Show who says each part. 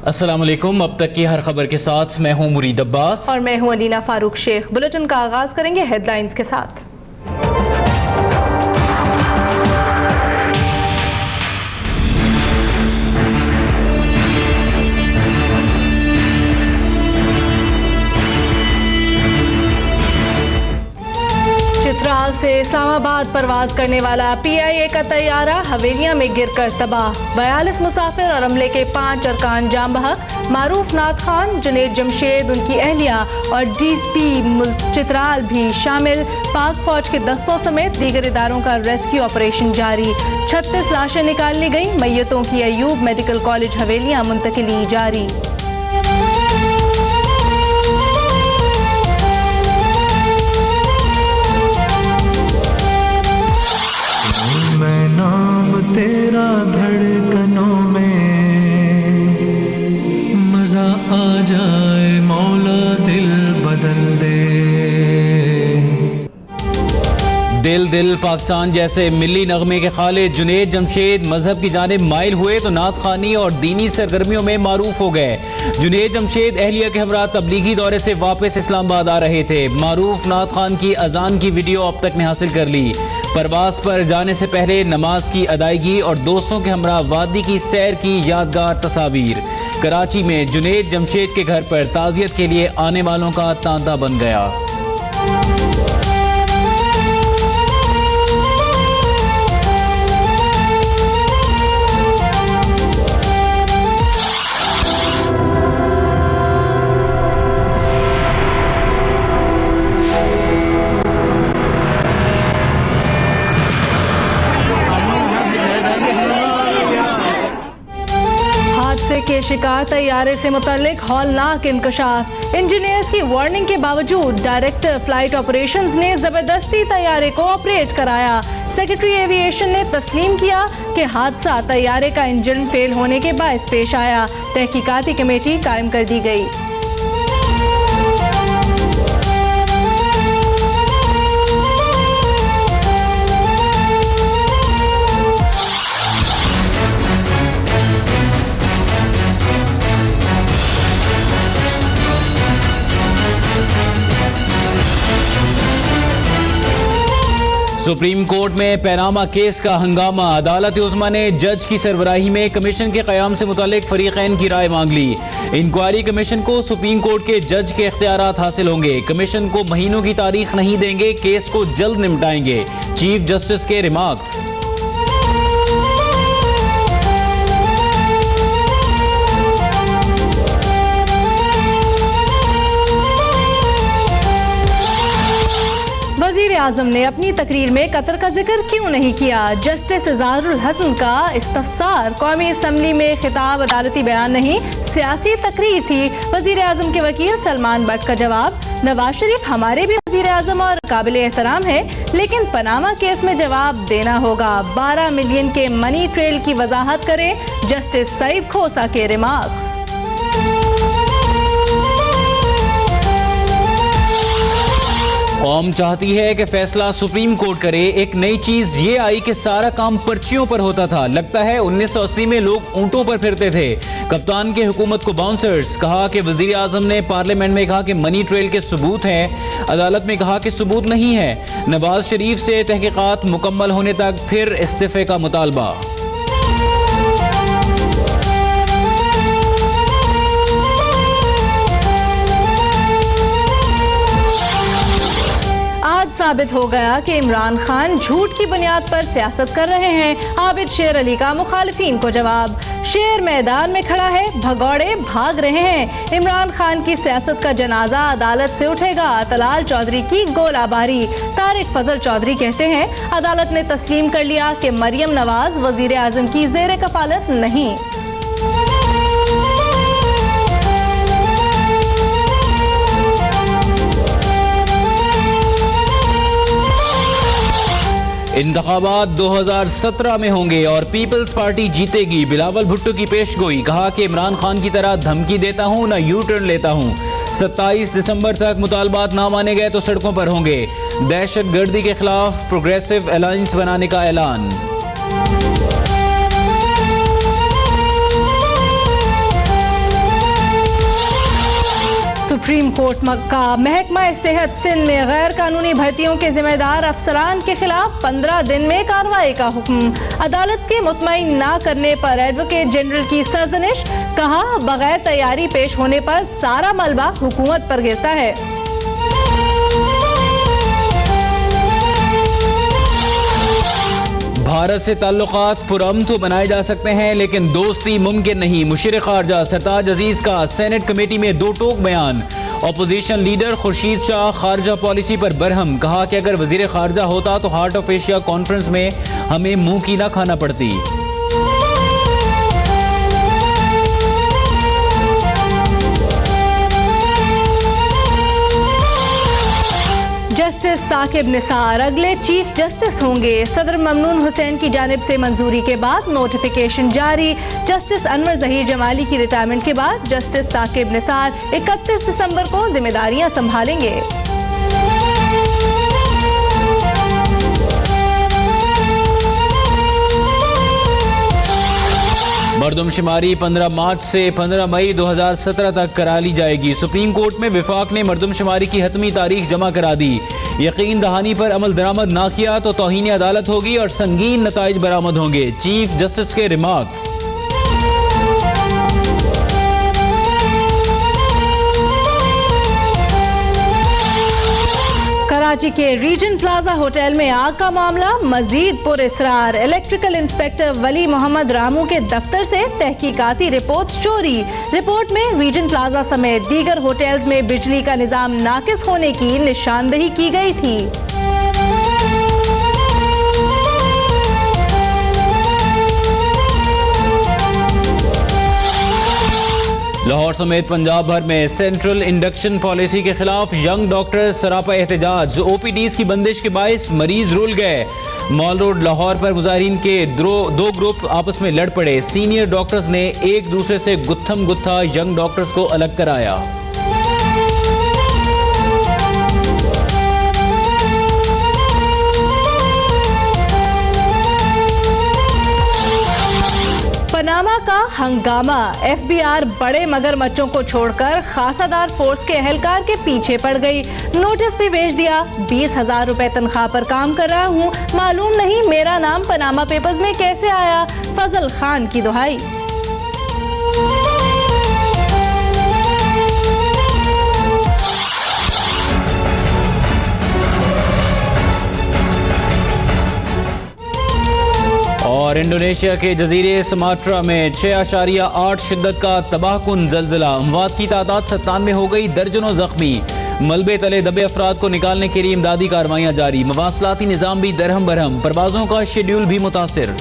Speaker 1: अस्सलाम वालेकुम। अब तक की हर खबर के साथ मैं हूं मुरीद अब्बास
Speaker 2: और मैं हूं अलीना फारूक शेख। बुलेटिन का आगाज करेंगे हेडलाइंस के साथ। चित्राल से इस्लामाबाद परवाज करने वाला PIA का तैयारा हवेलियां में गिरकर तबाह। 42 मुसाफिर और अमले के 5 अरकान जाम बहक। मारूफ नाथ खान, जुनेद जमशेद, उनकी अहलिया और DSP चित्राल भी शामिल। पाक फौज के दस्तों समेत दीगर इदारों का रेस्क्यू ऑपरेशन जारी। 36 लाशें निकाल ली गई। मैयतों की अयूब मेडिकल कॉलेज हवेलियां मुंतकिली जारी।
Speaker 3: मैं नाम तेरा धड़कनों में, मजा आ जाए मौला दिल बदल दे।
Speaker 1: दिल दिल पाकिस्तान जैसे मिली नगमे के खालिद जुनेद जमशेद मजहब की जानिब माइल हुए तो नात खानी और दीनी सरगर्मियों में मारूफ हो गए। जुनेद जमशेद अहलिया के हमरा तबलीगी दौरे से वापस इस्लामाबाद आ रहे थे। मारूफ नात खान की अजान की वीडियो अब तक ने हासिल कर ली। परवास पर जाने से पहले नमाज की अदायगी और दोस्तों के हमरा वादी की सैर की यादगार तस्वीर। कराची में जुनेद जमशेद के घर पर ताज़ियत के लिए आने वालों का तांता बन गया।
Speaker 2: के शिकार तैयारे से मुतल्लिक हौलनाक इंकशाफ। इंजीनियर्स की वार्निंग के बावजूद डायरेक्टर फ्लाइट ऑपरेशंस ने जबरदस्ती तैयारे को ऑपरेट कराया। सेक्रेटरी एविएशन ने तस्लीम किया कि हादसा तैयारे का इंजन फेल होने के बायस पेश आया। तहकीकाती कमेटी कायम कर दी गई।
Speaker 1: सुप्रीम कोर्ट में पैनामा केस का हंगामा। अदालत उज़्मा ने जज की सरबराही में कमीशन के क़याम से मुतालिक फरीक़ैन की राय मांग ली। इंक्वायरी कमीशन को सुप्रीम कोर्ट के जज के इख्तियारात हासिल होंगे। कमीशन को महीनों की तारीख नहीं देंगे, केस को जल्द निपटाएंगे। चीफ जस्टिस के रिमार्क्स। वज़ीर आज़म ने अपनी तकरीर में कतर का जिक्र क्यों नहीं किया? जस्टिस इज़हारुल हसन का इस्तफसार। कौमी असम्बली में खिताब अदालती बयान नहीं, सियासी तकरीर थी। वज़ीर आज़म के वकील सलमान बट का जवाब। नवाज शरीफ हमारे भी वज़ीर आज़म और काबिल एहतराम है, लेकिन पनामा केस में जवाब देना होगा। 12 मिलियन के मनी ट्रेल की वजाहत करें। जस्टिस सईद खोसा के रिमार्क्स। कौम चाहती है कि फैसला सुप्रीम कोर्ट करे। एक नई चीज ये आई कि सारा काम पर्चियों पर होता था। लगता है 1980 में लोग ऊंटों पर फिरते थे। कप्तान के हुकूमत को बाउंसर्स। कहा कि वजीर आजम ने पार्लियामेंट में कहा कि मनी ट्रेल के सबूत हैं, अदालत में कहा कि सबूत नहीं है। नवाज शरीफ से तहकीकात मुकम्मल होने तक फिर इस्तीफे का मुतालबा।
Speaker 2: साबित हो गया कि इमरान खान झूठ की बुनियाद पर सियासत कर रहे हैं। आबिद शेर अली का मुखालिफिन को जवाब। शेर मैदान में खड़ा है, भगौड़े भाग रहे हैं। इमरान खान की सियासत का जनाजा अदालत से उठेगा। तलाल चौधरी की गोलाबारी। तारिक फजल चौधरी कहते हैं अदालत ने तस्लीम कर लिया कि मरियम नवाज वजीर आजम की ज़ेर कफालत नहीं।
Speaker 1: इंतखाबात 2017 में होंगे और पीपल्स पार्टी जीतेगी। बिलावल भुट्टो की पेशगोई। कहा कि इमरान खान की तरह धमकी देता हूं ना यू टर्न लेता हूं। 27 दिसंबर तक मुतालबात ना माने गए तो सड़कों पर होंगे। दहशत गर्दी के खिलाफ प्रोग्रेसिव अलायंस बनाने का ऐलान।
Speaker 2: सुप्रीम कोर्ट का महकमा सेहत सिंध में गैर कानूनी भर्तियों के जिम्मेदार अफसरान के खिलाफ 15 दिन में कार्रवाई का हुक्म। अदालत के मुतमईन ना करने पर एडवोकेट जनरल की सरजनिश। कहा, बगैर तैयारी पेश होने पर सारा मलबा हुकूमत पर गिरता है।
Speaker 1: भारत से ताल्लुकात पुरअमन तो बनाए जा सकते हैं, लेकिन दोस्ती मुमकिन नहीं। मुशीर खारजा सरताज अजीज का सेनेट कमेटी में दो टोक बयान। अपोजिशन लीडर खुर्शीद शाह खारजा पॉलिसी पर बरहम। कहा कि अगर वजीर खारजा होता तो हार्ट ऑफ एशिया कॉन्फ्रेंस में हमें मुंह की ना खाना पड़ती।
Speaker 2: जस्टिस साकिब निसार अगले चीफ जस्टिस होंगे। सदर ममनून हुसैन की जानिब से मंजूरी के बाद नोटिफिकेशन जारी। जस्टिस अनवर जहीर जमाली की रिटायरमेंट के बाद जस्टिस साकिब निसार 31 दिसंबर को जिम्मेदारियां संभालेंगे।
Speaker 1: मरदमशुमारी 15 मार्च से 15 मई 2017 तक करा ली जाएगी। सुप्रीम कोर्ट में विफाक ने मरदमशुमारी की हतमी तारीख जमा करा दी। यकीन दहानी पर अमल दरामद ना किया तो तौहीन अदालत होगी और संगीन नताइज बरामद होंगे। चीफ जस्टिस के रिमार्क्स।
Speaker 2: कराची के रीजन प्लाजा होटल में आग का मामला मजीद पुरअसरार। इलेक्ट्रिकल इंस्पेक्टर वली मोहम्मद रामू के दफ्तर से तहकीकाती रिपोर्ट चोरी। रिपोर्ट में रीजन प्लाजा समेत दीगर होटल्स में बिजली का निजाम नाकिस होने की निशानदही की गई थी।
Speaker 1: लाहौर समेत पंजाब भर में सेंट्रल इंडक्शन पॉलिसी के खिलाफ यंग डॉक्टर सरापा एहतजाज। ओपीडीज की बंदिश के बायस मरीज रुल गए। मॉल रोड लाहौर पर मुजाहिरीन के दो ग्रुप आपस में लड़ पड़े। सीनियर डॉक्टर्स ने एक दूसरे से गुत्थम गुत्था यंग डॉक्टर्स को अलग कराया।
Speaker 2: पनामा का हंगामा। एफबीआर बड़े मगरमच्छों को छोड़कर खासादार फोर्स के एहलकार के पीछे पड़ गई। नोटिस भी भेज दिया। 20,000 रुपए तनख्वाह पर काम कर रहा हूँ, मालूम नहीं मेरा नाम पनामा पेपर्स में कैसे आया। फजल खान की दुहाई।
Speaker 1: और इंडोनेशिया के जजीरे सुमात्रा में 6.8 शिद्दत का तबाहकुन जल्जला। अमवात की तादाद 97 हो गई, दर्जनों जख्मी। मलबे तले दबे अफराद को निकालने के लिए इमदादी कार्रवाइयां जारी। मवासलाती निज़ाम भी दरहम बरहम। परवाजों का शेड्यूल भी मुतासिर।